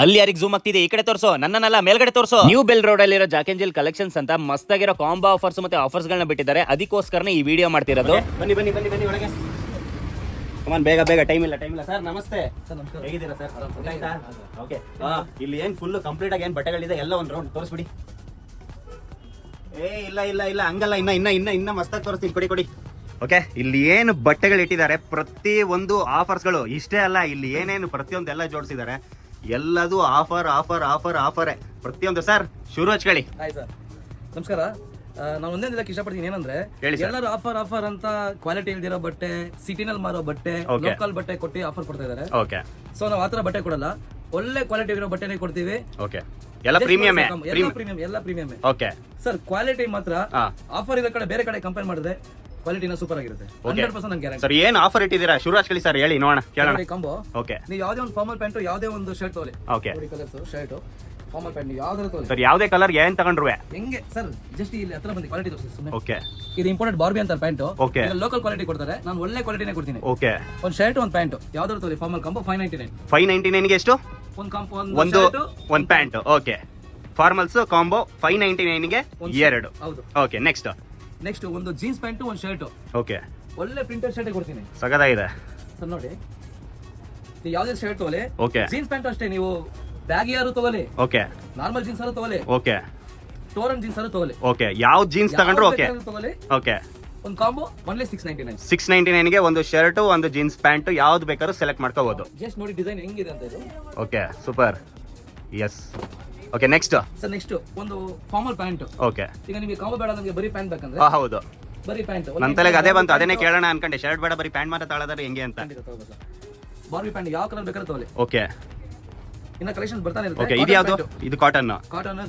ಅಲ್ಲಿ ಯಾರಿಗೆ ಝೂಮ್ ಆಗ್ತಿದೆ, ಈ ಕಡೆ ತೋರಿಸೋ, ನನ್ನನ್ನೆಲ್ಲ ಮೇಲ್ಗಡೆ ತೋರಿಸೋ. ನ್ಯೂ ಬೆಲ್ ರೋಡ್ ಅಲ್ಲಿರೋ ಜಾಕ್ ಅಂಡ್ ಜಿಲ್ ಕಲೆಕ್ಷನ್ಸ್ ಅಂತ ಮಸ್ತಾಗಿರೋ ಕಾಂಬೋ ಆಫರ್ಸ್ ಮತ್ತೆ ಆಫರ್ಸ್ ಗಳನ್ನ ಬಿಟ್ಟಿದ್ದಾರೆ. ಅದಕ್ಕೋಸ್ಕರನೇ ಈ ವಿಡಿಯೋ ಮಾಡ್ತಿರೋದು. ಬನ್ನಿ ಬನ್ನಿ ಬನ್ನಿ ಬನ್ನಿ ಒಳಗೆ. ಕಮಾನ್, ಬೇಗ ಬೇಗ, ಟೈಮ್ ಇಲ್ಲ ಟೈಮ್ ಇಲ್ಲ. ಸರ್ ನಮಸ್ತೆ. ಹೇಗಿದ್ದೀರಾ ಸರ್? ಆಯ್ತಾ? ಓಕೆ. ಇಲ್ಲಿ ಏನ್ ಫುಲ್ ಕಂಪ್ಲೀಟ್ ಆಗಿ ಏನ್ ಬಟ್ಟೆಗಳಿದೆ ಎಲ್ಲ ಒಂದ್ ರೌಂಡ್ ತೋರಿಸ್ಬಿಡಿ. ಇಲ್ಲ ಇಲ್ಲ ಇಲ್ಲ ಹಂಗಲ್ಲ, ಇನ್ನ ಮಸ್ತಾಗಿ ತೋರಿಸ್ತೀನಿ, ಕೊಡಿ ಕೊಡಿ. ಓಕೆ, ಇಲ್ಲಿ ಏನು ಬಟ್ಟೆಗಳು ಇಟ್ಟಿದ್ದಾರೆ ಪ್ರತಿ ಒಂದು ಆಫರ್ಸ್ಗಳು ಇಷ್ಟೇ ಅಲ್ಲ, ಇಲ್ಲಿ ಏನೇನು ಪ್ರತಿಯೊಂದು ಎಲ್ಲ ಜೋಡಿಸಿದ್ದಾರೆ ಎಲ್ಲದೂ ಆಫರ್ ಆಫರ್ ಆಫರ್ ಆಫರೇ ಪ್ರತಿಯೊಂದು. ಸರ್ ಶುರು ಹಚ್ಕೊಳ್ಳಿ. ಹಾಯ್ ಸರ್, ನಮಸ್ಕಾರ. ನಾನು ಒಂದೇ ಹೇಳಕ್ ಇಷ್ಟಪಡ್ತೀನಿ ಏನಂದ್ರೆ, ಎಲ್ಲರೂ ಆಫರ್ ಆಫರ್ ಅಂತ ಕ್ವಾಲಿಟಿ ಇಲ್ದಿರೋ ಬಟ್ಟೆ, ಸಿಟಿನಲ್ಲಿ ಮಾರೋ ಬಟ್ಟೆ, ಲೋಕಲ್ ಬಟ್ಟೆ ಕೊಟ್ಟು ಆಫರ್ ಕೊಡ್ತಾ ಇದಾರೆ. ಓಕೆ, ಸೊ ನಾವು ಆತರ ಬಟ್ಟೆ ಕೊಡಲ್ಲ, ಒಳ್ಳೆ ಕ್ವಾಲಿಟಿ ಇರೋ ಬಟ್ಟೆನೇ ಕೊಡ್ತೀವಿ. ಓಕೆ, ಎಲ್ಲ ಪ್ರೀಮಿಯಂ. ಎಲ್ಲ ಪ್ರೀಮಿಯಂ. ಓಕೆ ಸರ್, ಕ್ವಾಲಿಟಿ ಮಾತ್ರ ಆಫರ್ ಇರೋ ಕಡೆ ಬೇರೆ ಕಡೆ ಕಂಪೇರ್ ಮಾಡಿದ್ರೆ ಕ್ವಾಲಿಟಿನ ಸೂಪರ್ ಆಗಿರುತ್ತೆ. 100% ನಾನು ಗ್ಯಾರಂಟಿ. ಸರ್ ಏನ್ ಆಫರ್ ಇಟ್ಟಿದ್ದೀರಾ? ಶುರು ಹಚ್ಕೊಳ್ಳಿ ಸರ್, ಹೇಳಿ ನೋಡೋಣ, ಕೇಳೋಣ. ಕಾಂಬೋ. ಓಕೆ, ನೀವು ಯಾವುದೇ ಒಂದು ಫಾರ್ಮಲ್ ಪ್ಯಾಂಟ್, ಯಾವುದೇ ಒಂದು ಶರ್ಟ್ ತಗೊಳ್ಳಿ. Okay, colours shirt, formal pant ನೀವು ಯಾವ್ದಾದ್ರು ತಗೊಳ್ಳಿ ಸರ್. ಯಾವುದೇ ಕಲರ್ ಏನ್ ತಗೊಂಡ್ರು ಹೆಂಗೆ ಸರ್, ಜಸ್ಟ್ ಇಲ್ಲಿ ಹತ್ರ ಬಂದು ಕ್ವಾಲಿಟಿ ತೋರಿಸಿ ಸುಮ್ಮನೆ. ಓಕೆ, ಇದು ಇಂಪೋರ್ಟೆಡ್ ಬಾರ್ಬಿ ಅಂತ ಪ್ಯಾಂಟ್. ಓಕೆ, ಲೋಕಲ್ ಕ್ವಾಲಿಟಿ ಕೊಡ್ತಾರೆ, ನಾನು ಒಳ್ಳೆ ಕ್ವಾಲಿಟಿನೇ ಕೊಡ್ತೀನಿ. ಓಕೆ, ಒಂದು ಶರ್ಟ್ ಒಂದು ಪ್ಯಾಂಟ್ ಯಾವ್ದಾದ್ರು ತಗೊಳ್ಳಿ, ಫಾರ್ಮಲ್ ಕಾಂಬೋ 599. 599 ಗೆ ಎಷ್ಟು? ಒಂದು ಕಾಂಬೋ, ಒಂದು ಪ್ಯಾಂಟ್. ಓಕೆ, ಫಾರ್ಮಲ್ಸ್ ಕಾಂಬೋ 599 ಗೆ ಎರಡು. ಹೌದು. ಓಕೆ, ನೆಕ್ಸ್ಟ್ ಒಂದು ಜೀನ್ಸ್ ಪ್ಯಾಂಟ್, ಒಂದು ಶರ್ಟ್. ಓಕೆ, ಒಳ್ಳೆ ಪ್ರಿಂಟೆಡ್ ಶರ್ಟ್ ಕೊಡ್ತೀನಿ. ಸಗದಾಗಿದೆ ಸರ್ ನೋಡಿ, ನೀವು ಯಾವ್ದೇ ಶರ್ಟ್ ತಗೊಳ್ಳಿ. ಓಕೆ, ಜೀನ್ಸ್ ಪ್ಯಾಂಟ್ ಅಷ್ಟೇ, ನೀವು ಬ್ಯಾಗಿ ಯಾರು ತಗೊಳ್ಳಿ, ಓಕೆ, ನಾರ್ಮಲ್ ಜೀನ್ಸ್ ಯಾರು ತಗೊಳ್ಳಿ, ಓಕೆ, ಟೋರನ್ ಜೀನ್ಸ್ ಯಾರು ತಗೊಳ್ಳಿ, ಓಕೆ, ಯಾವ ಜೀನ್ಸ್ ತಗೊಂಡ್ರು ಓಕೆ ತಗೊಳ್ಳಿ. ಓಕೆ, ಒಂದು ಕಾಂಬೋ ಓನ್ಲಿ 699. 699 ಗೆ ಒಂದು ಶರ್ಟ್, ಒಂದು ಜೀನ್ಸ್ ಪ್ಯಾಂಟ್, ಯಾವ್ದು ಬೇಕಾದ್ರೂ ಸೆಲೆಕ್ಟ್ ಮಾಡ್ಕೋಬಹುದು. ಜಸ್ಟ್ ನೋಡಿ ಡಿಸೈನ್ ಹೆಂಗಿದೆ ಅಂತ ಇದು. Okay, super. Yes. Okay, next sir, next ಒಂದು ಫಾರ್ಮಲ್ ಪ್ಯಾಂಟ್. ಓಕೆ, ಈಗ ನಿಮಗೆ ಕಾಂಬೋ ಬೇಡ, ನಮಗೆ ಬರೀ ಪ್ಯಾಂಟ್ ಬೇಕಂದ್ರೆ ಹೌದು, ಬರೀ ಪ್ಯಾಂಟ್. ನನ್ನ ತಲೆಗೆ ಅದೇ ಬಂತು, ಅದನ್ನೇ ಕೇಳೋಣ ಅನ್ಕೊಂಡೆ. ಶರ್ಟ್ ಬೇಡ, ಬರೀ ಪ್ಯಾಂಟ್ ಮಾತ್ರ ತಗೊಳ್ಳೋದಾದ್ರೆ ಹೆಂಗೆ ಅಂತ. ಬಾರ್ಬಿ ಪ್ಯಾಂಟ್ ಯಾವ ಕಲರ್ ಬೇಕಾದ್ರೆ ತಗೊಳ್ಳಿ. ಓಕೆ, ಇನ್ನ ಕಲೆಕ್ಷನ್ ಬರ್ತಾನೆ ಇರುತ್ತೆ. ಓಕೆ, ಇದು ಯಾವುದು? ಇದು ಕಾಟನ್.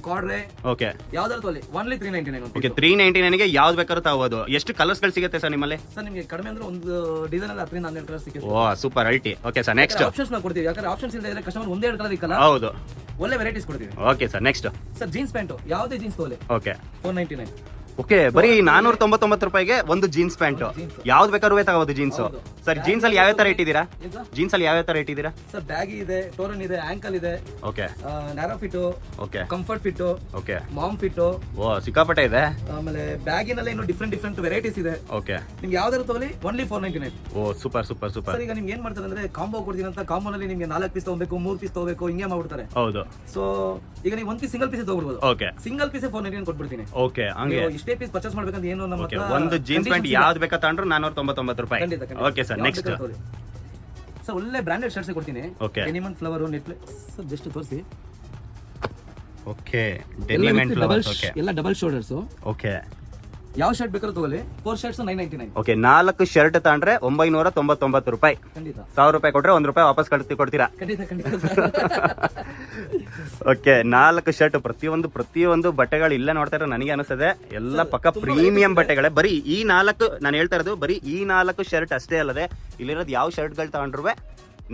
ಕಾರ್ಡ್ರೆ. ಓಕೆ, ಯಾವ್ದಾದ್ರು ತಗೊಳ್ಳಿ, ಓನ್ಲಿ 399. ಓಕೆ, 399 ಗೆ ಯಾವ್ದು ಬೇಕಾದ್ರೂ ತಗೋಬಹುದು. ಎಷ್ಟು ಕಲರ್ಸ್ ಗಳು ಸಿಗುತ್ತೆ ಸರ್ ನಿಮ್ಮಲ್ಲಿ? ಸರ್, ನಿಮಗೆ ಕಡಿಮೆ ಅಂದ್ರೆ ಒಂದು ಡಿಸೈನ್ ಅಲ್ಲಿ 10 12 ಕಲರ್ ಸಿಗುತ್ತೆ. ಓ ಸೂಪರ್, ಅಲ್ಟಿ. ಓಕೆ ಸರ್, ನೆಕ್ಸ್ಟ್ ಆಪ್ಷನ್ಸ್ ನಾವು ಕೊಡ್ತೀವಿ, ಯಾಕಂದ್ರೆ ಆಪ್ಷನ್ಸ್ ಇಲ್ಲದೆ ಕಸ್ಟಮರ್ ಒಂದೇ ಎರಡು ಕಲರ್ ಇಕ್ಕಲ್ಲ. ಹೌದು, ಒಳ್ಳೆ ವೆರೈಟೀಸ್ ಕೊಡ್ತೀವಿ. Okay sir, next sir, jeans pant ಯಾವ್ದೇ ಜೀನ್ಸ್ ತಗೊಳ್ಳಿ. ಓಕೆ, 499. ಓಕೆ, ಬರೀ 499 ರೂಪಾಯಿಗೆ ಒಂದು ಜೀನ್ಸ್ ಪ್ಯಾಂಟ್, ಯಾವ್ದು ಬೇಕಾದ್ರೂ ತಗೋಬಹುದು ಜೀನ್ಸ್. ಸರ್, ಜೀನ್ಸ್ ಅಲ್ಲಿ ಯಾವ ತರ ಇಟ್ಟಿದ್ದೀರಾ? ಜೀನ್ಸ್ ಅಲ್ಲಿ ಯಾವ ತರ ಇಟ್ಟಿದ್ದೀರಾ? ಸರ್, ಬ್ಯಾಗಿ ಇದೆ, ಟೋರನ್ ಇದೆ, ಆಂಕಲ್ ಇದೆ. Okay, narrow fit, okay, comfort fit, okay, mom fit. Oh ಸಿಕ್ಕಾಪಟ್ಟೆ ಇದೆ. ಆಮೇಲೆ ಬ್ಯಾಗಿನಲ್ಲಿ ಇನ್ನು ಡಿಫ್ರೆಂಟ್ ವೆರೈಟೀಸ್ ಇದೆ. ಓಕೆ, ನಿಮ್ಗೆ ಯಾವ್ದಾದ್ರು ತಗೊಳ್ಳಿ, ಓನ್ಲಿ 499. ಓ ಸೂಪರ್ ಸೂಪರ್ ಸೂಪರ್. ಸರ್, ಈಗ ನಿಮ್ಗೆ ಏನ್ ಮಾಡ್ತಾರೆ ಅಂದ್ರೆ, ಕಾಂಬೋ ಕೊಡ್ತೀನಿ ಅಂತ ಕಾಂಬೋನಲ್ಲಿ ನಿಮ್ಗೆ 4 ಪೀಸ್ ತಗೋಬೇಕು, 3 ಪೀಸ್ ತಗೋಬೇಕು, ಹಿಂಗೆ ಮಾಡ್ಬಿಡ್ತಾರೆ. ಹೌದು. ಸೊ ಈಗ ನೀವು ಒಂದು ಪೀಸ್ ಸಿಂಗಲ್ ಪೀಸ್ ತಗೋಬಹುದು. ಓಕೆ, ಸಿಂಗಲ್ ಪೀಸ್ 499 ಕೊಟ್ಬಿಡ್ತೀನಿ. ಓಕೆ, ಹಂಗೆ ಇಷ್ಟೇ ಪೀಸ್ ಪರ್ಚೇಸ್ ಮಾಡ್ಬೇಕಂತ ಏನು ನಮ್ಮ ಹತ್ರ ಒಂದು ಜೀನ್ಸ್ ಪ್ಯಾಂಟ್ ಯಾವ್ದು ಬೇಕಾ ತಗೊಂಡ್ರು 499 ರೂಪಾಯಿ. ಓಕೆ ಸರ್, ನೆಕ್ಸ್ಟ್ ಸರ್, ಒಳ್ಳೆ ಬ್ರಾಂಡೆಡ್ ಶರ್ಟ್ಸ್ ಕೊಡ್ತೀನಿ. ಓಕೆ, ಎನಿಮನ್ ಫ್ಲವರ್ ನೆಟ್. ಸರ್, ಜಸ್ಟ್ ತೋರಿಸಿ. ಓಕೆ, ಡೆನಿಮನ್ ಫ್ಲವರ್. ಓಕೆ, ಎಲ್ಲ ಡಬಲ್ ಶೋಲ್ಡರ್ಸ್. ಓಕೆ, ಯಾವ ಶರ್ಟ್ ಬೇಕಾದ್ರೂ ತಗೊಳ್ಳಿ. 4 ಶರ್ಟ್ಸ್ 999. ಓಕೆ, 4 ಶರ್ಟ್ ತಗೊಂಡ್ರೆ 999 ರೂಪಾಯಿ. ಖಂಡಿತ. 1000 ರೂಪಾಯಿ ಕೊಟ್ರೆ 1 ರೂಪಾಯಿ ವಾಪಸ್ ಕೊಡ್ತೀರಾ? ಖಂಡಿತ ಖಂಡಿತ. ಓಕೆ, 4 ಶರ್ಟ್, ಪ್ರತಿಯೊಂದು ಬಟ್ಟೆಗಳು ಇಲ್ಲ ನೋಡ್ತಾ ಇರೋ ನನಗೆ ಅನಿಸ್ತದೆ ಎಲ್ಲ ಪಕ್ಕ ಪ್ರೀಮಿಯಂ ಬಟ್ಟೆಗಳೇ. ಬರೀ ಈ 4 ನಾನು ಹೇಳ್ತಾ ಇರೋದು, ಬರೀ ಈ 4 ಶರ್ಟ್ ಅಷ್ಟೇ ಅಲ್ಲದೆ ಇಲ್ಲಿರೋದು ಯಾವ ಶರ್ಟ್ ಗಳು ತಗೊಂಡ್ರು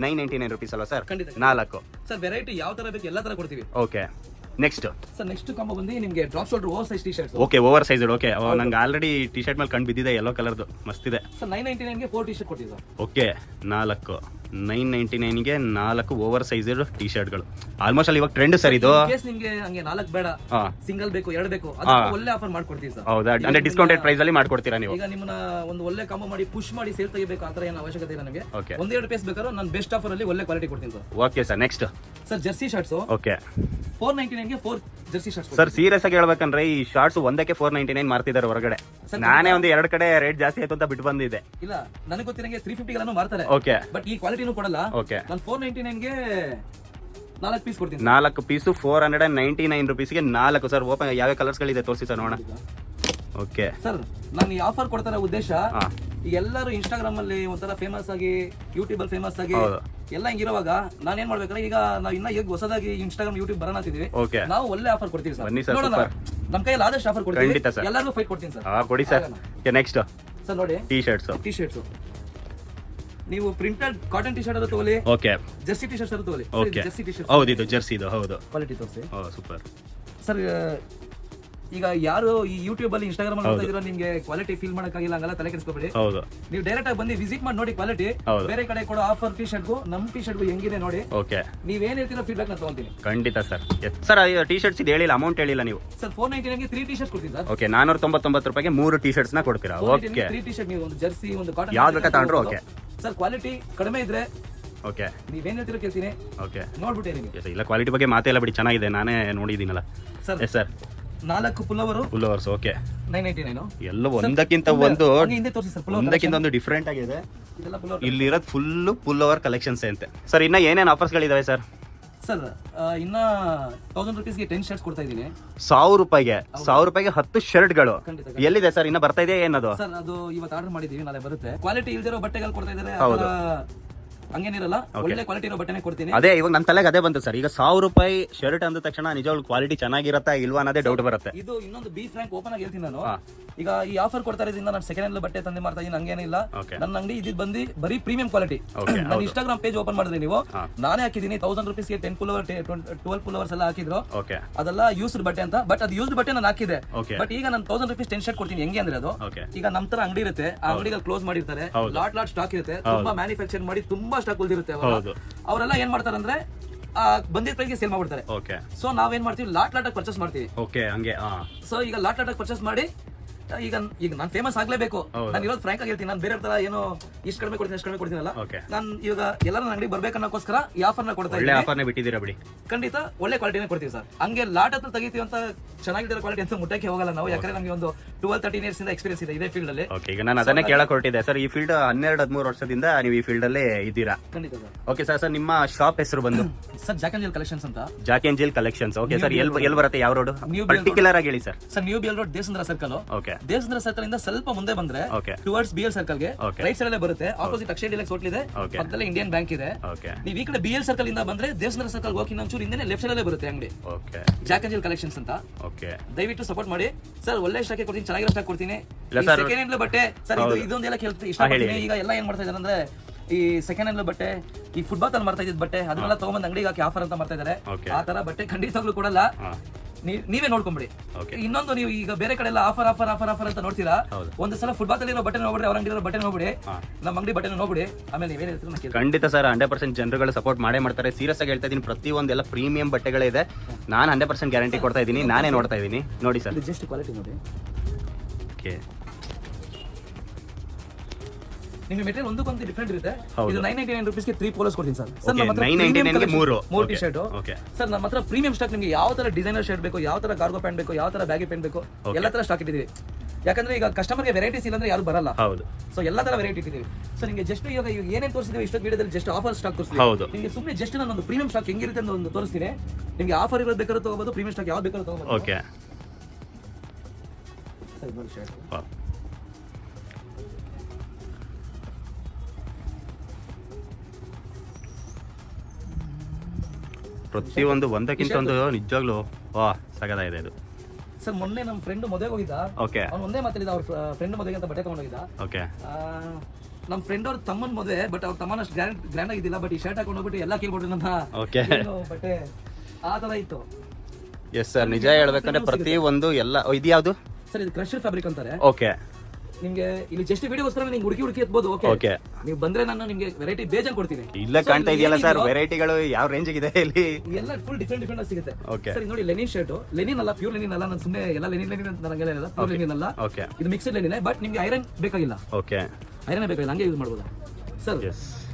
999 ರುಪೀಸ್ ಅಲ್ವಾ ಸರ್? 4. ಸರ್, ವೆರೈಟಿ ಯಾವ ತರ ಬೇಕು ಎಲ್ಲ ತರ ಕೊಡ್ತೀವಿ. Okay, next sir, next combo ಬಂದು ನಿಮಗೆ drop shoulder over size T shirts. Okay, over size. Okay, ನಂಗೆ ಆಲ್ರೆಡಿ ಟಿ ಶರ್ಟ್ ಮೇಲೆ ಕಂಡು ಬಿದ್ದಿದೆ, ಯೆಲ್ಲೋ ಕಲರ್ದು ಮಸ್ತ್ ಇದೆ. ಸರ್, 999 ಗೆ 4 ಟಿ ಶರ್ಟ್ ಕೊಡ್ತೀವಿ ಸರ್. ಓಕೆ, 999 ಗೆ 4 ಓವರ್ ಸೈಜ್ ಟಿ ಶರ್ಟ್ಗಳು. ಆಲ್ಮೋಸ್ಟ್ ಅಲ್ಲಿ ಇವಾಗ ಟ್ರೆಂಡ್ ಸರ್ ಇದು. ಕೇಸ್ ನಿಮಗೆ ಹಂಗೆ 4 ಬೇಡ, ಸಿಂಗಲ್ ಬೇಕು, 2 ಬೇಕು, ಒಳ್ಳೆ ಆಫರ್ ಮಾಡ್ಕೊಡ್ತೀವಿ ಸರ್. ಹೌದಾ? ಅಂದ್ರೆ ಡಿಸ್ಕೌಂಟೆಡ್ ಪ್ರೈಸ್ ಅಲ್ಲಿ ಮಾಡ್ಕೊಡ್ತೀರಾ ನೀವು? ಈಗ ನಿಮ್ಮನ್ನ ಒಂದು ಒಳ್ಳೆ ಕಾಂಬೋ ಮಾಡಿ ಪುಷ್ ಮಾಡಿ ಸೇಲ್ ತೆಗಿಬೇಕು ಆತರ ಏನು ಅವಶ್ಯಕತೆ ಇಲ್ಲ ನಮಗೆ. ಒಂದೆರಡು ಪೀಸ್ ಬೇಕಾದ್ರೂ ನಾನು ಬೆಸ್ಟ್ ಆಫರ್ ಅಲ್ಲಿ ಒಳ್ಳೆ ಕ್ವಾಲಿಟಿ ಕೊಡ್ತೀನಿ sir. Okay sir, next sir, Jersey shirts. Okay, 499 ಗೆ 4 ಜರ್ಸಿ ಶರ್ಟ್ಸ್. ಸರ್, ಸೀರಿಯಸ್ ಆಗಿ ಹೇಳ್ಬೇಕಂದ್ರೆ ಈ ಶಾರ್ಟ್ಸ್ ಒಂದಕ್ಕೆ 499 ಮಾರ್ತಿದ್ದಾರೆ ಹೊರಗಡೆ. ನಾನೇ ಒಂದು 2 ಕಡೆ ರೇಟ್ ಜಾಸ್ತಿ ಆಯ್ತು ಅಂತ ಬಿಟ್ಟು ಬಂದಿದೆ. ಇಲ್ಲ, ನನಗೆ ಗೊತ್ತಿರಂಗೆ 350 ಗಳನ್ನೂ ಮಾರ್ತಾರೆ. ಓಕೆ, ಬಟ್ ಈ ಕ್ವಾಲಿಟಿನೂ ಕೊಡಲ್ಲ. ಓಕೆ, ನಾನು 499 ಗೆ 4 ಪೀಸ್ ಕೊಡ್ತೀನಿ. 4 ಪೀಸು 499 ರುಪೀಸ್ಗೆ 4. ಸರ್, ಓಪನ್ ಯಾವ ಕಲರ್ಸ್ ಗಳಿದೆ ತೋರಿಸಿ ಸರ್ ನೋಡೋಣ. ಓಕೆ ಸರ್, ನಾನು ಈ ಆಫರ್ ಕೊಡ್ತಾರ ಉದ್ದೇಶ, ಈಗ ಎಲ್ಲರೂ ಇನ್ಸ್ಟಾಗ್ರಾಮ್ ಅಲ್ಲಿ ಒಂಥರ ಫೇಮಸ್ ಆಗಿ, ಯೂಟ್ಯೂಬ್ ಅಲ್ಲಿ ಫೇಮಸ್ ಆಗಿ ಎಲ್ಲ ಹಿಂಗಿರುವಾಗ ನಾನು ಏನ್ ಮಾಡ್ಬೇಕಂದ್ರೆ, ಈಗ ನಾವು ಇನ್ನ ಈಗ ಹೊಸದಾಗಿ ಇನ್ಸ್ಟಾಗ್ರಾಮ್ ಯೂಟ್ಯೂಬ್ ಬರೋಣ ಅಂತಿದೀವಿ. ನಾವು ಒಳ್ಳೆ ಆಫರ್ ಕೊಡ್ತೀವಿ ಸರ್. ನೋಡೋಣ, ನಮ್ಮ ಕೈಯಲ್ಲಿ ಆದಷ್ಟು ಆಫರ್ ಕೊಡ್ತೀವಿ, ಎಲ್ಲರಿಗೂ ಫೈಟ್ ಕೊಡ್ತೀನಿ ಸರ್. ಕೊಡಿ ಸರ್. ನೆಕ್ಸ್ಟ್ ಸರ್, ನೋಡಿ ಟಿ ಶರ್ಟ್ಸ್. ನೀವು ಪ್ರಿಂಟೆಡ್ ಕಾಟನ್ ಟಿ ಶರ್ಟ್ ತಗೊಳ್ಳಿ. ಓಕೆ, ಜರ್ಸಿ ಟಿ ಶರ್ಟ್ ತಗೊಳ್ಳಿ. Okay, Jersey T shirt. ಹೌದು, ಇದು ಜರ್ಸಿ ಇದು. ಹೌದು, ಕ್ವಾಲಿಟಿ ತೋರಿಸಿ. ಸೂಪರ್. ಸರ್, ಈಗ ಯಾರು ಈ ಯೂಟ್ಯೂಬ್ ಅಲ್ಲಿ ಇನ್ಸ್ಟಾಗ್ರಾಮ್ ಅಲ್ಲಿ ನೋಡ್ತಾ ಇದ್ದೀರಾ, ನಿಮ್ಗೆ ಕ್ವಾಲಿಟಿ ಫೀಲ್ ಮಾಡಕ್ಕಾಗಿಲ್ಲ ಹಂಗಲ್ಲ ತಲೆ ಕೆಡಿಸ್ಕೋಬೇಡಿ. ಹೌದು ನೀವು ಡೈರೆಕ್ಟ್ ಆಗಿ ಬಂದು ವಿಸಿಟ್ ಮಾಡಿ ನೋಡಿ ಕ್ವಾಲಿಟಿ. ಬೇರೆ ಕಡೆ ಕೊಡೋ ಆಫರ್ ಟಿ ಶರ್ಟ್ಗೂ ನಮ್ಮ ಟಿ ಶರ್ಟ್ಗೂ ಹೆಂಗಿದೆ ನೋಡಿ. ಓಕೆ, ನೀವೇನ್ ಹೇಳ್ತೀರೋ ಫೀಡ್ಬ್ಯಾಕ್ ನಾನು ತಗೊಂತೀನಿ. ಖಂಡಿತ ಸರ್. ಸರ್ ಟಿ ಶರ್ಟ್ಸ್ ಇದು ಹೇಳಿಲ್ಲ, ಅಮೌಂಟ್ ಹೇಳಿಲ್ಲ ನೀವು. ಸರ್ 499 3 ಟಿ ಶರ್ಟ್ ಕೊಡ್ತೀನಿ ಸರ್. ಓಕೆ, 499 ರೂಪಾಯಿಗೆ 3 ಟಿ ಶರ್ಟ್ಸ್ ನ ಕೊಡ್ತೀರಾ. ಓಕೆ, 3 ಟಿ ಶರ್ಟ್ ನೀವು ಒಂದು ಜರ್ಸಿ ಒಂದು ಕಾಟನ್ ಯಾವ್ದು ಬೇಕಾ ತಗೊಂಡ್ರು. ಓಕೆ ಸರ್, ಕ್ವಾಲಿಟಿ ಕಡಿಮೆ ಇದ್ರೆ ಓಕೆ, ನೀವೇನ್ ಹೇಳ್ತೀರೋ ಕೇಳ್ತೀನಿ. ಓಕೆ, ನೋಡ್ಬಿಟ್ಟೆ ನಿಮಗೆ. ಇಲ್ಲ ಕ್ವಾಲಿಟಿ ಬಗ್ಗೆ ಮಾತೇ ಇಲ್ಲ ಬಿಡಿ, ಚೆನ್ನಾಗಿದೆ, ನಾನೇ ನೋಡಿದ್ದೀನಲ್ಲ. ಸರ್ ಎಸ್ ಸರ್, 4 ಪುಲ್ಲವರು ಫುಲ್ ಅವರ್ಸ್. ಓಕೆ, 999 ಎಲ್ಲ ಒಂದಕ್ಕಿಂತ ಒಂದು ಹಿಂದೆ ತೋರಿಸಿ ಸರ್. ಪುಲ್ಲವರ್ ಒಂದಕ್ಕಿಂತ ಒಂದು ಡಿಫ್ರೆಂಟ್ ಆಗಿದೆ. ಇದೆಲ್ಲ ಪುಲ್ಲವರ್. ಇಲ್ಲಿರೋದು ಫುಲ್ ಫುಲ್ ಅವರ್ ಕಲೆಕ್ಷನ್ಸ್ ಅಂತೆ. ಸರ್ ಇನ್ನ ಏನೇನು ಆಫರ್ಸ್ಗಳಿದಾವೆ ಸರ್? ಸರ್ ಇನ್ನ 1000 ರೂಪೀಸ್ಗೆ 10 ಶರ್ಟ್ಸ್ ಕೊಡ್ತಾ ಇದ್ದೀನಿ. 1000 ರೂಪಾಯಿಗೆ 10 ಶರ್ಟ್ಗಳು ಖಂಡಿತ. ಎಲ್ಲಿದೆ ಸರ್? ಇನ್ನ ಬರ್ತಾ ಇದೆಯಾ ಏನದು? ಸರ್ ಅದು ಇವತ್ತು ಆರ್ಡರ್ ಮಾಡಿದೀವಿ, ನಾಳೆ ಬರುತ್ತೆ. ಕ್ವಾಲಿಟಿ ಇಲ್ದಿರೋ ಬಟ್ಟೆಗಳು ಕೊಡ್ತಾ ಇದ್ದಾರೆ, ಹಂಗೇನಿರಲ್ಲ, ಒಳ್ಳೆ ಕ್ವಾಲಿಟಿ ಇರೋ ಬಟ್ಟೆನೇ ಕೊಡ್ತೀನಿ. ಅದೇ ಇವಾಗ ನನ್ನ ತಲೆಗೆ ಅದೇ ಬಂತು ಸರ್. ಈಗ 1000 ರೂಪಾಯಿ ಶರ್ಟ್ ಅಂದ ತಕ್ಷಣ ನಿಜವಾಗ್ಲೂ ಕ್ವಾಲಿಟಿ ಚೆನ್ನಾಗಿರತ್ತಾ ಇಲ್ವಾ ಅನ್ನೋದೇ ಡೌಟ್ ಬರುತ್ತೆ. ಇದು ಇನ್ನೊಂದು ಬಿ ಫ್ರಾಂಕ್ ಓಪನ್ ಆಗಿ ಹೇಳ್ತೀನಿ ನಾನು. ಈಗ ಈ ಆಫರ್ ಕೊಡ್ತಾ ಇರೋದ್ರಿಂದ ನಾನು ಸೆಕೆಂಡ್ ಹ್ಯಾಂಡ್ ಬಟ್ಟೆ ತಂದೆ ಮಾಡ್ತಾ ಇದೀನಿ, ಹಂಗೇನಿಲ್ಲ. ನನ್ನ ಅಂಗಡಿ ಇದು ಬಂದು ಬರೀ ಪ್ರೀಮಿಯಂ ಕ್ವಾಲಿಟಿ. ನಾನು ಇನ್ಸ್ಟಾಗ್ರಾಮ್ ಪೇಜ್ ಓಪನ್ ಮಾಡಿದ್ರೆ ನೀವು, ನಾನೇ ಹಾಕಿದೀನಿ 1000 ರೂಪೀಸ್ಗೆ 10 ಪುಲ್ಲವರ್ 12 ಪುಲ್ಲವರ್ಸ್ ಎಲ್ಲ ಹಾಕಿದ್ರು. ಅದೆಲ್ಲ ಯೂಸ್ಡ್ ಬಟ್ಟೆ ಅಂತ. ಬಟ್ ಅದು ಯೂಸ್ಡ್ ಬಟ್ಟೆ ನಾನು ಹಾಕಿದೆ. ಬಟ್ ಈಗ ನಾನು 1000 ರೂಪೀಸ್ 10 ಶರ್ಟ್ ಕೊಡ್ತೀನಿ. ಹೆಂಗೆ ಅಂದ್ರೆ ಅದು ಈಗ ನಮ್ಮ ತರ ಅಂಗಡಿ ಇರುತ್ತೆ, ಆ ಅಂಗಡಿಗಳು ಕ್ಲೋಸ್ ಮಾಡಿರ್ತಾರೆ, ಲಾಟ್ ಸ್ಟಾಕ್ ಇರುತ್ತೆ, ತುಂಬಾ ಮ್ಯಾನುಫ್ಯಾಕ್ಚರ್ ಮಾಡಿ ತುಂಬಾ ಸ್ಟಾಕ್ ಉಳಿದಿರುತ್ತೆ. ಅವರೆಲ್ಲ ಏನ್ ಮಾಡ್ತಾರೆ ಅಂದ್ರೆ ಬಂದಿದ್ದ ಪ್ರೈಸ್ಗೆ ಸೇಲ್ ಮಾಡ್ಬಿಡ್ತಾರೆ. ಸೊ ನಾವೇನ್ ಮಾಡ್ತೀವಿ, ಲಾಟ್ ಆಗಿ ಪರ್ಚೇಸ್ ಮಾಡ್ತೀವಿ. ಸೊ ಈಗ ಲಾಟ್ ಆಗಿ ಪರ್ಚೇಸ್ ಮಾಡಿ ಈಗ ನಾನು ಫೇಮಸ್ ಆಗ್ಲೇಬೇಕು. ನಾನು ಇರೋದು ಫ್ರಾಂಕ್ ಆಗಿ ಹೇಳ್ತೀನಿ, ನಾನು ಬೇರೆ ತರ ಏನೋ ಇಷ್ಟು ಕಡಿಮೆ ಕೊಡ್ತೀನಿ ಅಷ್ಟು ಕಡಿಮೆ ಕೊಡ್ತೀನಲ್ಲ. ನಾನು ಇವಾಗ ಎಲ್ಲರೂ ನನ್ನ ಅಂಗಡಿ ಬರ್ಬೇಕನ್ನೋಸ್ಕರ ಈ ಆಫರ್ನ ಕೊಡ್ತಾ ಇದ್ದೀನಿ. ಖಂಡಿತ ಒಳ್ಳೆ ಕ್ವಾಲಿಟಿನೇ ಕೊಡ್ತೀವಿ ಸರ್. ಹಂಗೆ ಲಾಟ್ ಹತ್ರ ತೆಗಿತೀವಿ ಅಂತ ಚೆನ್ನಾಗಿರೋ ಕ್ವಾಲಿಟಿ ಅಂತ ಮುಟ್ಟಕ್ಕೆ ಹೋಗಲ್ಲ ನಾವು, ಯಾಕಂದ್ರೆ ನಮಗೆ ಒಂದು 12-13 ಇಯರ್ಸ್ ಇಂದ ಎಕ್ಸ್ಪೀರಿಯನ್ಸ್ ಇದೆ ಇದೇ ಫೀಲ್ಡ್ ಅಲ್ಲಿ. ಈಗ ನಾನು ಅದನ್ನೇ ಕೇಳಕ್ ಹೊರಟಿದ್ದೆ ಸರ್. ಈ ಫೀಲ್ಡ್ 12-13 ವರ್ಷದಿಂದ ನೀವು ಈ ಫೀಲ್ಡ್ ಅಲ್ಲೇ ಇದ್ದೀರಾ. ಖಂಡಿತ ಸರ್. ಓಕೆ ಸರ್, ಸರ್ ನಿಮ್ಮ ಶಾಪ್ ಹೆಸರು ಬಂದು ಸರ್ ಜಾಕ್ ಏಂಜಲ್ ಕಲೆಕ್ಷನ್ಸ್ ಅಂತ. Jack Angel collections. Okay sir, ಎಲ್ಲಿ ಬರುತ್ತೆ, ಯಾವ ರೋಡ್ ಪರ್ಟಿಕ್ಯುಲರ್ ಆಗಿ ಹೇಳಿ sir? Sir new BL road, Devasandra circle. Okay, Devasandra circle ಇಂದ ಸ್ವಲ್ಪ ಮುಂದೆ ಬಂದ್ರೆ ಟುವರ್ಡ್ಸ್ ಬಿಎಲ್ ಸರ್ಕಲ್ ಗೆ ರೈಟ್ ಸೈಡ್ ಅಲ್ಲೇ ಬರುತ್ತೆ. ಆಪೋಸಿಟ್ ಅಕ್ಷಯ್ ಡಿಲಕ್ಸ್ ಹೋಟೆಲ್ ಇದೆ, ಪಕ್ಕದಲ್ಲೇ ಇಂಡಿಯನ್ ಬ್ಯಾಂಕ್ ಇದೆ. ನೀವು ಈ ಕಡೆ ಬಿಎಲ್ ಸರ್ಕಲ್ ಇಂದ ಬಂದ್ರೆ ದೇವಸಂದ್ರ ಸರ್ಕಲ್ ಹೋಗಿ ಇನ್ನೊಂಚೂರು ಹಿಂದೆ ಲೆಫ್ಟ್ ಸೈಡ್ ಅಲ್ಲೇ ಬರುತ್ತೆ ಅಂಗಡಿ. ಜಾಕ್ ಏಂಜಲ್ ಕಲೆಕ್ಷನ್ಸ್ ಅಂತ. ದಯವಿಟ್ಟು ಸಪೋರ್ಟ್ ಮಾಡಿ ಸರ್. ಒಳ್ಳೆ ಸ್ಟಾಕ್ ಕೊಡ್ತೀನಿ, ಚೆನ್ನಾಗಿರೋ ಸ್ಟಾಕ್ ಕೊಡ್ತೀನಿ. ಸೆಕೆಂಡ್ ಹ್ಯಾಂಡ್ ಬಟ್ಟೆ ಸರ್, ಇದೊಂದೆಲ್ಲ ಇಷ್ಟಪಡ್ತೀನಿ. ಈಗ ಎಲ್ಲ ಏನ್ ಮಾಡ್ತಾ ಇದಾರೆ ಅಂದ್ರೆ ಈ ಸೆಕೆಂಡ್ ಹ್ಯಾಂಡ್ ಬಟ್ಟೆ, ಈ ಫುಟ್ಬಾಲ್ ಅಲ್ಲಿ ಮಾಡ್ತಾ ಇದ್ದ ಬಟ್ಟೆ, ಅದನ್ನೆಲ್ಲ ತಗೊಂಡ್ ಅಂಗಡಿಗೆ ಹಾಕಿ ಆಫರ್ ಅಂತ ಮಾಡ್ತಾ ಇದಾರೆ. ಆ ತರ ಬಟ್ಟೆ ಖಂಡಿತವಾಗ್ಲೂ ಕೊಡಲ್ಲ, ನೀವೇ ನೋಡ್ಕೊಂಬಿಡಿ. ಇನ್ನೊಂದು, ನೀವು ಈಗ ಬೇರೆ ಕಡೆ ಎಲ್ಲ ಆಫರ್ ಆಫರ್ ಆಫರ್ ಆಫರ್ ಅಂತ ನೋಡ್ತೀರಾ, ಒಂದು ಸಲ ಫುಟ್ಬಾಲ್ ಅಲ್ಲಿ ಬಟ್ಟೆ ನೋಡ್ಬಿಡಿ, ಅವ್ರ ಅಂಗಡಿ ಬಟ್ಟೆ ನೋಡ್ಬಿಡಿ, ನಮ್ಮ ಅಂಗಡಿ ಬಟ್ಟೆ ನೋಡ್ಬಿಡಿ, ಆಮೇಲೆ ನೀವೇನ್ ಹೇಳ್ತೀರಾ. ಖಂಡಿತ ಸರ್, 100% ಜನರುಗಳು ಸಪೋರ್ಟ್ ಮಾಡೇ ಮಾಡ್ತಾರೆ. ಸೀರಿಯಸ್ ಆಗಿ ಹೇಳ್ತಾ ಇದೀನಿ, ಪ್ರತಿಯೊಂದು ಎಲ್ಲ ಪ್ರೀಮಿಯಂ ಬಟ್ಟೆಗಳೇ ಇದೆ. ನಾನು 100% ಗ್ಯಾರಂಟಿ ಕೊಡ್ತಾ ಇದೀನಿ, ನಾನೇ ನೋಡ್ತಾ ಇದೀನಿ. ನೋಡಿ ಸರ್, ಜಸ್ಟ್ ಕ್ವಾಲಿಟಿ ನೋಡಿ. ಓಕೆ, ನಿಮಗೆ ಮೆಟೀರಿಯಲ್ ಒಂದಕ್ಕೊಂದು ಡಿಫರೆಂಟ್ ಇರುತ್ತೆ. ಇದು 999 ರೂಪೀಸ್ಗೆ 3 ಪೋಲೋಸ್ ಕೊಡ್ತೀನಿ ಸರ್. ಸರ್ ನಮ್ಮ ಹತ್ರ 999 ಗೆ 3 ಟಿ ಶರ್ಟ್. ಸರ್ ನಮ್ಮ ಹತ್ರ ಪ್ರೀಮಿಯಂ ಸ್ಟಾಕ್, ನಿಮಗೆ ಯಾವ ತರ ಡಿಸೈನರ್ ಶರ್ಟ್ ಬೇಕು, ಯಾವ ತರ ಕಾರ್ಗೋ ಪ್ಯಾಂಟ್ ಬೇಕು, ಯಾವ ತರ ಬ್ಯಾಗಿ ಪ್ಯಾಂಟ್ ಬೇಕು, ಎಲ್ಲ ತರ ಸ್ಟಾಕ್ ಇಟ್ಟಿದ್ದೀವಿ. ಯಾಕಂದ್ರೆ ಈಗ ಕಸ್ಟಮರ್ಗೆ ವೆರೈಟೀಸ್ ಇಲ್ಲ ಅಂದ್ರೆ ಯಾರು ಬರಲ್ಲ. ಸೊ ಎಲ್ಲ ತರ ವೆರೈಟಿ ಇಟ್ಟಿದ್ದೀವಿ. ಸೊ ನಿಮಗೆ ಜಸ್ಟ್ ಈಗ ಏನೇನು ತೋರಿಸಿದೀವಿ ಇಷ್ಟೊಂದು ವಿಡಿಯೋದಲ್ಲಿ ಜಸ್ಟ್ ಆಫರ್ ಸ್ಟಾಕ್ ತೋರಿಸ್ತೀವಿ. ನಿಮಗೆ ಸುಮ್ಮನೆ ಜಸ್ಟ್ ನಾನು ಒಂದು ಪ್ರೀಮಿಯಂ ಸ್ಟಾಕ್ ಹೆಂಗಿರುತ್ತೆ ಅಂತ ಒಂದು ತೋರಿಸ್ತೀನಿ. ನಿಮಗೆ ಆಫರ್ ಇರೋದು ಬೇಕಾದ್ರೂ ತಗೋಬಹುದು, ಪ್ರೀಮಿಯಂ ಸ್ಟಾಕ್ ಯಾವ್ದು ಬೇಕಾದ್ರೂ ತಗೋಬಹುದು. ಓಕೆ ಸರ್ ನೋಡಿ ಶರ್ಟ್. ಪ್ರತಿಯೊಂದು ಒಂದಕ್ಕಿಂತ ಒಂದು ನಿಜವಾಗ್ಲೂ ವಾ ಸಗದಾಗಿದೆ ಇದು. ಸರ್ ಮೊನ್ನೆ ನಮ್ಮ ಫ್ರೆಂಡ್ ಮದುವೆಗೆ ಹೋಗಿದ್ದ. ಅವ್ನು ಒಂದೇ ಮಾತಾಡಿದ, ಅವ್ರ ಫ್ರೆಂಡ್ ಮದುವೆಗೆ ಅಂತ ಬಟ್ಟೆ ತಗೊಂಡೋಗಿದ್ದ. ನಮ್ಮ ಫ್ರೆಂಡ್ ಅವ್ರ ತಮ್ಮನ ಮದುವೆ, ಬಟ್ ಅವ್ರ ತಮ್ಮನ ಅಷ್ಟು ಗ್ರ್ಯಾಂಡ್ ಆಗಿದ್ದಿಲ್ಲ. ಬಟ್ ಈ ಶರ್ಟ್ ಹಾಕೊಂಡು ಹೋಗ್ಬಿಟ್ಟು ಎಲ್ಲ ಕೇಳ್ಬಿಟ್ರಿ ನನ್ನ ಬಟ್ಟೆ, ಆ ತರ ಇತ್ತು. ಎಸ್ ಸರ್, ನಿಜ ಹೇಳ್ಬೇಕಂದ್ರೆ ಪ್ರತಿ ಒಂದು ಎಲ್ಲ. ಇದು ಯಾವುದು ಸರ್? ಇದು ಕ್ರಷರ್ ಫ್ಯಾಬ್ರಿಕ್ ಅಂತಾರೆ. ಓಕೆ, ನಿಮ್ಗೆ ಇಲ್ಲಿ ಜಸ್ಟ್ ವಿಡಿಯೋಗೋಸ್ಕರ ನಿಮ್ಗೆ ಹುಡುಕಿ ಎತ್ಬೋದು. ಓಕೆ, ನೀವು ಬಂದ್ರೆ ನಾನು ನಿಮ್ಗೆ ವೆರೈಟಿ ಬೇಜಾನ್ ಕೊಡ್ತೀನಿ. ಇಲ್ಲ ಕಾಣ್ತಾ ಇದೆಯಲ್ಲ ಸರ್, ವೆರೈಟಿಗಳು ಯಾವ ರೇಂಜ್ ಇದೆ ಇಲ್ಲಿ? ಎಲ್ಲ ಫುಲ್ ಡಿಫರೆಂಟ್ ಸಿಗುತ್ತೆ. ಸರ್ ನೋಡಿ, ಲೆನಿನ್ ಶರ್ಟ್, ಲೆನಿನ್ ಅಲ್ಲ, ಪ್ಯೂರ್ ಲೆನಿನ್ ಅಲ್ಲ. ನಾನು ಸುಮ್ಮನೆ ಎಲ್ಲ ಲೆನಿನ್ ಅಂತ ನನಗೆ ಪ್ಯೂರ್ ಲೆನಿನ್ ಅಲ್ಲ, ಇದು ಮಿಕ್ಸ್ಡ್ ಲೆನಿನ್. ಬಟ್ ನಿಮ್ಗೆ ಐರನ್ ಬೇಕಾಗಿಲ್ಲ. ಓಕೆ, ಐರನ್ ಬೇಕಾಗಿಲ್ಲ, ಹಂಗೆ ಯೂಸ್ ಮಾಡ್ಬೋದು ಸರ್.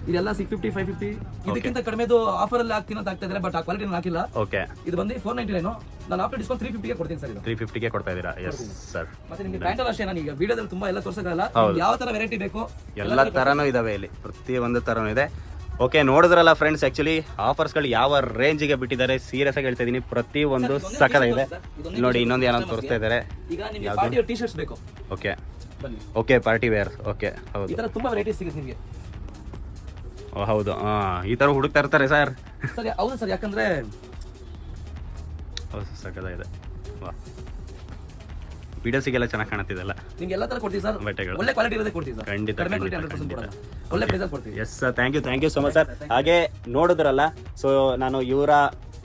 ಇದೆಲ್ಲ 650 550 ಇದಕ್ಕಿಂತ ಕಡಿಮೆದು ಆಫರ್ ಅಲ್ಲಿ ಹಾಕ್ತೀನಿ ಅಂತ ಆಗ್ತಾ ಇದ್ದಾರೆ, ಬಟ್ ಆ ಕ್ವಾಲಿಟಿ ಹಾಕಿಲ್ಲ. ಓಕೆ, ಇದು ಬಂದು 499. ನಾನು ಆಫ್ಟರ್ ಡಿಸ್ಕೌಂಟ್ 350 ಗೆ ಕೊಡ್ತೀನಿ ಸರ್. ಇದು 350 ಗೆ ಕೊಡ್ತಾ ಇದೀರಾ? Yes sir. ಮತ್ತೆ ನಿಮಗೆ ಪ್ಯಾಂಟ್ ಅಷ್ಟೇ, ನಾನು ಈಗ ವಿಡಿಯೋದಲ್ಲಿ ತುಂಬಾ ಎಲ್ಲ ತೋರಿಸೋಕ್ಕಾಗಲ್ಲ. ಯಾವ ತರ ವೆರೈಟಿ ಬೇಕು ಎಲ್ಲ ತರನೂ ಇದಾವೆ ಇಲ್ಲಿ, ಪ್ರತಿ ಒಂದು ತರನೂ ಇದೆ. ಓಕೆ, ನೋಡಿದ್ರಲ್ಲ ಫ್ರೆಂಡ್ಸ್, ಆಕ್ಚುಲಿ ಆಫರ್ಸ್ಗಳು ಯಾವ ರೇಂಜಿಗೆ ಬಿಟ್ಟಿದ್ದಾರೆ. ಸೀರಿಯಸ್ ಆಗಿ ಹೇಳ್ತಾ ಇದೀನಿ, ಪ್ರತಿ ಒಂದು ಸಕ್ಕತ್ತಾಗಿದೆ. ನೋಡಿ, ಇನ್ನೊಂದು ಏನೋ ತೋರಿಸ್ತಾ ಇದ್ದಾರೆ. ಈಗ ನಿಮಗೆ ಪಾರ್ಟಿ ವೇರ್ ಟಿ ಶರ್ಟ್ಸ್ ಬೇಕು. Okay okay, party wear. Okay, ಹೌದು, ಈ ತರ ತುಂಬಾ ವೆರೈಟೀಸ್ ಸಿಗುತ್ತೆ ನಿಮಗೆ. ಹೌದು, ಈ ತರ ಹುಡುಕ್ತಾ ಇರ್ತಾರೆ ಸರ್. ಸರ್ ಹೌದು ಸರ್, ಯಾಕಂದ್ರೆ ಸಕ್ಕತ್ತಾಗಿದೆ. ವಿಡಿಯೋಸಿಗೆಲ್ಲ ಚೆನ್ನಾಗಿ ಕಾಣುತ್ತಿದೆಲ್ಲ. ನಿಮ್ಗೆ ಎಲ್ಲ ತರ ಕೊಡ್ತೀವಿ ಸರ್, ಬಟ್ಟೆಗಳು ಒಳ್ಳೆ ಕ್ವಾಲಿಟಿ ಇರೋದೇ ಕೊಡ್ತೀವಿ ಸರ್. ಖಂಡಿತ, ಒಳ್ಳೆ ಪ್ರೈಸ್ ಕೊಡ್ತೀವಿ. Yes sir, thank you so much sir. ಹಾಗೆ ನೋಡಿದ್ರಲ್ಲ, ಸೊ ನಾನು ಇವರ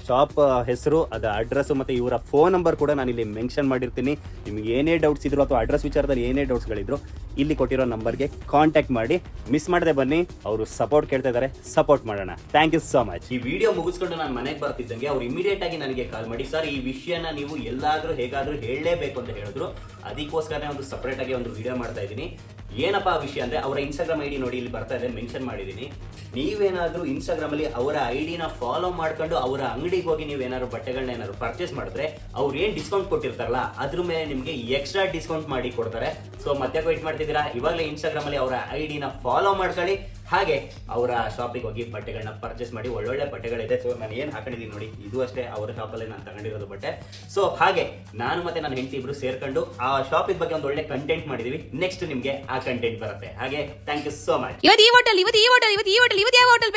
ಶಾಪ್ ಹೆಸರು, ಅದ ಅಡ್ರೆಸ್ ಮತ್ತೆ ಇವರ ಫೋನ್ ನಂಬರ್ ಕೂಡ ನಾನು ಇಲ್ಲಿ ಮೆನ್ಷನ್ ಮಾಡಿರ್ತೀನಿ. ನಿಮ್ಗೆ ಏನೇ ಡೌಟ್ಸ್ ಇದ್ರು ಅಥವಾ ಅಡ್ರೆಸ್ ವಿಚಾರದಲ್ಲಿ ಏನೇ ಡೌಟ್ಸ್ಗಳಿದ್ರು ಇಲ್ಲಿ ಕೊಟ್ಟಿರೋ ನಂಬರ್ಗೆ ಕಾಂಟ್ಯಾಕ್ಟ್ ಮಾಡಿ. ಮಿಸ್ ಮಾಡದೆ ಬನ್ನಿ, ಅವರು ಸಪೋರ್ಟ್ ಕೇಳ್ತಾ ಇದ್ದಾರೆ, ಸಪೋರ್ಟ್ ಮಾಡೋಣ. Thank you so much. ಈ ವಿಡಿಯೋ ಮುಗಿಸ್ಕೊಂಡು ನಾನು ಮನೆಗೆ ಬರ್ತಿದ್ದಂಗೆ ಅವ್ರು ಇಮಿಡಿಯೇಟ್ ಆಗಿ ನನಗೆ ಕಾಲ್ ಮಾಡಿ, ಸರ್ ಈ ವಿಷಯನ ನೀವು ಎಲ್ಲಾದ್ರೂ ಹೇಗಾದ್ರೂ ಹೇಳಲೇಬೇಕು ಅಂತ ಹೇಳಿದ್ರು. ಅದಕ್ಕೋಸ್ಕರನೇ ಒಂದು ಸಪರೇಟ್ ಆಗಿ ಒಂದು ವಿಡಿಯೋ ಮಾಡ್ತಾ ಇದ್ದೀನಿ. ಏನಪ್ಪಾ ಆ ವಿಷಯ ಅಂದ್ರೆ, ಅವರ ಇನ್ಸ್ಟಾಗ್ರಾಮ್ ಐಡಿ ನೋಡಿ ಇಲ್ಲಿ ಬರ್ತಾ ಇದೆ, ಮೆನ್ಷನ್ ಮಾಡಿದ್ದೀನಿ. ನೀವೇನಾದ್ರೂ ಇನ್ಸ್ಟಾಗ್ರಾಮ್ ಅಲ್ಲಿ ಅವರ ಐಡಿನ ಫಾಲೋ ಮಾಡ್ಕೊಂಡು ಅವರ ಅಂಗಡಿಗೆ ಹೋಗಿ ನೀವೇನಾದ್ರು ಬಟ್ಟೆಗಳನ್ನ ಏನಾದ್ರು ಪರ್ಚೇಸ್ ಮಾಡಿದ್ರೆ ಅವ್ರು ಏನ್ ಡಿಸ್ಕೌಂಟ್ ಕೊಟ್ಟಿರ್ತಾರಲ್ಲ ಅದ್ರ ಮೇಲೆ ನಿಮ್ಗೆ ಎಕ್ಸ್ಟ್ರಾ ಡಿಸ್ಕೌಂಟ್ ಮಾಡಿ ಕೊಡ್ತಾರೆ. ಸೊ ಮತ್ತೆ ವೇಟ್ ಮಾಡ್ತಿದ್ದೀರಾ? ಇವಾಗಲೇ ಇನ್ಸ್ಟಾಗ್ರಾಮ್ ಅಲ್ಲಿ ಅವರ ಐಡಿನ ಫಾಲೋ ಮಾಡ್ಕೊಳ್ಳಿ, ಹಾಗೆ ಅವರ ಶಾಪಿಗೆ ಹೋಗಿ ಬಟ್ಟೆಗಳನ್ನ ಪರ್ಚೇಸ್ ಮಾಡಿ. ಒಳ್ಳೊಳ್ಳೆ ಬಟ್ಟೆಗಳಿದೆ. ಸೊ ನಾನು ಏನು ಹಾಕೊಂಡಿದ್ದೀನಿ ನೋಡಿ, ಇದು ಅಷ್ಟೇ ಅವರ ಶಾಪಲ್ಲಿ ನಾನು ತಗೊಂಡಿರೋದು ಬಟ್ಟೆ. ಸೊ ಹಾಗೆ ನಾನು ಮತ್ತೆ ನನ್ನ ಹೆಂಡತಿ ಇಬ್ರು ಸೇರ್ಕೊಂಡು ಆ ಶಾಪಿನ ಬಗ್ಗೆ ಒಂದು ಒಳ್ಳೆ ಕಂಟೆಂಟ್ ಮಾಡಿದೀವಿ. ನೆಕ್ಸ್ಟ್ ನಿಮ್ಗೆ ಆ ಕಂಟೆಂಟ್ ಬರುತ್ತೆ. ಹಾಗೆ ಥ್ಯಾಂಕ್ ಯು ಸೋ ಮಚ್. ಇವತ್ತು ಯಾವ ಹೋಟೆಲ್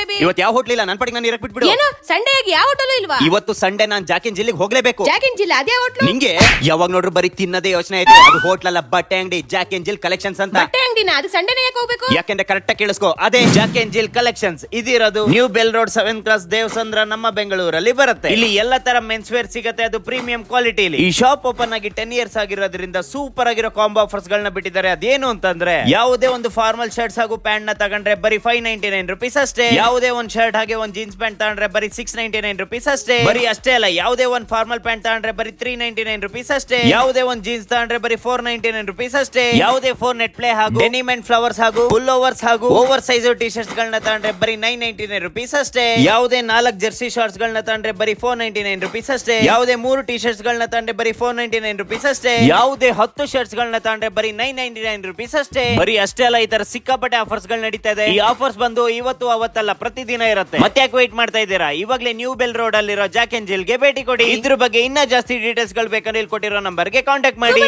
ಬೇಬಿ? ಇವತ್ತು ಯಾವ ಹೋಟ್ಲ್ ಇಲ್ಲ, ನನ್ನ ಪಡಿಗೆ ನಾನು ಇರಕ್ ಬಿಟ್ಬಿಡು. ಏನು ಸಂಡೇ ಆಗಿ ಯಾವ ಹೋಟೆಲ್ ಇಲ್ವಾ? ಇವತ್ತು ಸಂಡೇ ನಾನು ಜಾಕಿನ್ ಜಿಲ್ಲೆಗೆ ಹೋಗ್ಲೇಬೇಕು. ಜಾಕಿನ್ ಜಿಲ್ಲೆ ಅದೇ ಹೋಟ್ಲು? ನಿಂಗೆ ಯಾವಾಗ ನೋಡ್ರು ಬರೀ ತಿನ್ನದೇ ಯೋಚನೆ ಆಯ್ತು. ಅದು ಹೋಟ್ಲ್ ಅಲ್ಲ, ಬಟ್ಟೆ ಅಂಗಡಿ, ಜಾಕಿನ್ ಜಿಲ್ ಕಲೆಕ್ಷನ್ಸ್ ಅಂತ. ಬಟ್ಟೆ ಅಂಗಡಿನ? ಅದು ಸಂಡೇನೇ ಯಾಕೆ ಹೋಗ್ಬೇಕು? ಯಾಕೆಂದ್ರೆ ಕರೆಕ್ಟ್ ಆಗಿ ಕೇಳಿಸ್ಕೋ, ಅದೇ ಜಾಕಿನ್ ಜಿಲ್ ಕಲೆಕ್ಷನ್ಸ್. ಇದಿರೋದು new BEL road 7th cross Devasandra, ನಮ್ಮ ಬೆಂಗಳೂರಲ್ಲಿ ಬರುತ್ತೆ. ಇಲ್ಲಿ ಎಲ್ಲ ತರ ಮೆನ್ಸ್ ವೇರ್ ಸಿಗುತ್ತೆ, ಅದು ಪ್ರೀಮಿಯಂ ಕ್ವಾಲಿಟಿ. ಈ ಶಾಪ್ ಓಪನ್ ಆಗಿ 10 years ಆಗಿರೋದ್ರಿಂದ ಸೂಪರ್ ಆಗಿರೋ ಕಾಂಬೋ ಆಫರ್ಸ್ ಗಳನ್ನ ಬಿಟ್ಟಿದ್ದಾರೆ. ಅದೇನು ಅಂತಂದ್ರೆ, ಯಾವುದೇ ಒಂದು ಫಾರ್ಮಲ್ ಶರ್ಟ್ಸ್ ಹಾಗೂ ಪ್ಯಾಂಟ್ ನ ತಗೊಂಡ್ರೆ ಬರೀ 599 rupees ಅಷ್ಟೇ. ಯಾವುದೇ ಒಂದು ಶರ್ಟ್ ಹಾಗೆ ಒಂದು ಜೀನ್ಸ್ ಪ್ಯಾಂಟ್ ತಗೊಂಡ್ರೆ ಬರೀ 699 rupees ಅಷ್ಟೇ. ಬರೀ ಅಷ್ಟೇ ಅಲ್ಲ, ಯಾವುದೇ ಒಂದು ಫಾರ್ಮಲ್ ಪ್ಯಾಂಟ್ ತಗೊಂಡ್ರೆ ಬರೀ 399 rupees ಅಷ್ಟೇ. ಯಾವುದೇ ಒಂದು ಜೀನ್ಸ್ ತಗೊಂಡ್ರೆ ಬರೀ 499 rupees ಅಷ್ಟೇ. ಯಾವುದೇ 4 ನೆಟ್ ಪ್ಲೇ ಹಾಗೂ ಡೆನಿಮ್ ಅಂಡ್ ಫ್ಲವರ್ಸ್ ಹಾಗೂ ಫುಲ್ ಓವರ್ಸ್ ಹಾಗೂ ಓವರ್ ಸೈಜ್ ಟಿ ಶರ್ಟ್ಸ್ ಗಳನ್ನ ತಗೊಂಡ್ರೆ ಬರೀ 999 rupees ಅಷ್ಟೇ. ಯಾವುದೇ 4 ಜರ್ಸಿ ಶಾರ್ಟ್ಸ್ ಗಳನ್ನ ತಗೊಂಡ್ರೆ ಬರೀ 499 rupees ಅಷ್ಟೇ. ಯಾವುದೇ 3 ಟಿ ಶರ್ಟ್ಸ್ ಗಳನ್ನ ತಗೊಂಡ್ರೆ ಬರೀ 499 rupees ಅಷ್ಟೇ. ಯಾವುದೇ 10 ಶರ್ಟ್ಸ್ ಗಳನ್ನ ತಗೊಂಡ್ರೆ ಬರೀ 999 rupees ಅಷ್ಟೇ. ಬರೀ ಅಷ್ಟೇ ಅಲ್ಲ, ಈ ತರ ಸಿಕ್ಕಾಪಟ್ಟೆ ಆಫರ್ಸ್ ಗಳು ನಡೀತಾ ಇದೆ. ಈ ಆಫರ್ಸ್ ಬಂದು ಇವತ್ತು ಅವತ್ತಲ್ಲ, ಪ್ರತಿದಿನ ಇರುತ್ತೆ. ಮತ್ತೆ ಯಾಕೆ ವೇಟ್ ಮಾಡ್ತಾ ಇದ್ದೀರಾ? ಇವಾಗಲೇ ನ್ಯೂ ಬೆಲ್ ರೋಡ್ ಅಲ್ಲಿರೋ ಜಾಕಿನ್ ಜಿಲ್ ಗೆ ಭೇಟಿ ಕೊಡಿ. ಇದ್ರ ಬಗ್ಗೆ ಇನ್ನ ಜಾಸ್ತಿ ಡೀಟೇಲ್ಸ್ ಗಳು ಬೇಕಂದ್ರೆ ಇಲ್ಲಿ ಕೊಟ್ಟಿರೋ ನಂಬರ್ ಗೆ ಕಾಂಟ್ಯಾಕ್ಟ್ ಮಾಡಿ.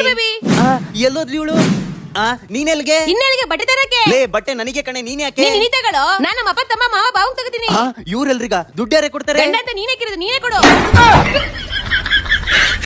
ಎಲ್ಲೋದ್ಲಿ ಇವಳು? ನೀನೆಲ್ಗೆ? ಇನ್ನೆಲ್ಲಿಗೆ ಬಟ್ಟೆ ತರಕ್ಕೆ? ಲೇ, ಬಟ್ಟೆ ನನಗೆ ಕಣೆ, ನೀನ್ ಯಾಕೆ? ನೀನೇ ತಗೊಳ್ಳೋ. ನಾನು ನಮ್ಮ ಅಪ್ಪ ತಮ್ಮ ಮಾವ ಬಾವು ತಗೋತೀನಿ. ಇವ್ರೆಲ್ರಿಗ ದುಡ್ಡು ಯಾರೇ ಕೊಡ್ತಾರೆ? ಗಂಡ ಅಂತ ನೀನೇ ಕಿರಿದು ನೀನೇ ಕೊಡು.